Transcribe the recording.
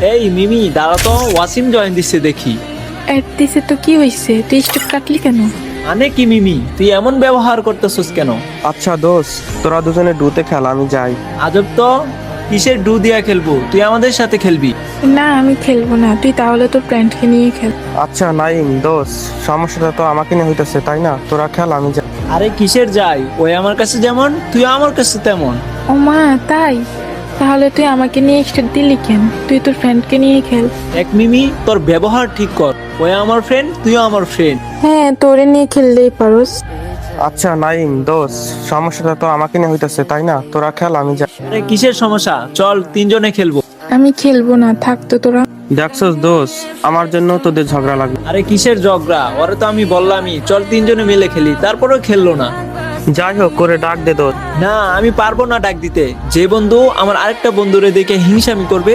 এই মিমি দাঁড়া তো, ওয়াসিম জয়েন দিচ্ছে দেখি। এর দিছে তো কি হয়েছে, তুই স্টপ কাটলি কেন? মানে কি মিমি, তুই এমন ব্যবহার করতেছিস কেন? আচ্ছা দোস্ত, তোরা দুজনে ডুতে খেল, আমি যাই। আজব তো, কিসের ডু দিয়া খেলবো? তুই আমাদের সাথে খেলবি। না আমি খেলবো না, তুই তাহলে তোর ফ্রেন্ডকে নিয়ে খেল। আচ্ছা নাইম দোস্ত, সমস্যাটা তো আমাকে নিয়ে হইতেছে তাই না? তোরা খেল, আমি যাই। আরে কিসের যাই, ওই আমার কাছে যেমন তুই আমার কাছে তেমন। ও মা তাই? তাহলে তুই আমাকে নিয়ে স্টার্ট দিলি কেন? তুই তোর ফ্রেন্ডকে নিয়ে খেল। এক মিমি, তোর ব্যবহার ঠিক কর। ওই আমার ফ্রেন্ড, তুইও আমার ফ্রেন্ড। হ্যাঁ তোরে নিয়ে খেললেই পারোস। আচ্ছা নাইম দোস্ত, সমস্যাটা তো আমাকে নিয়ে হইতেছে তাই না? তোরা খেল, আমি যাই। আরে কিসের সমস্যা, চল তিনজনে খেলবো। আমি খেলবো না, থাকতো তোরা। দেখছস দোস্ত, আমার জন্য তোদের ঝগড়া লাগবে। আরে কিসের ঝগড়া, ওরে তো আমি বললামই চল তিনজনে মিলে খেলি, তারপরেও খেললো না। যাই হোক করে ডাক দে দোস্ত। না আমি পারবো না ডাক দিতে। যে বন্ধু আমার আরেকটা বন্ধুরে দেখে হিংসামি করবে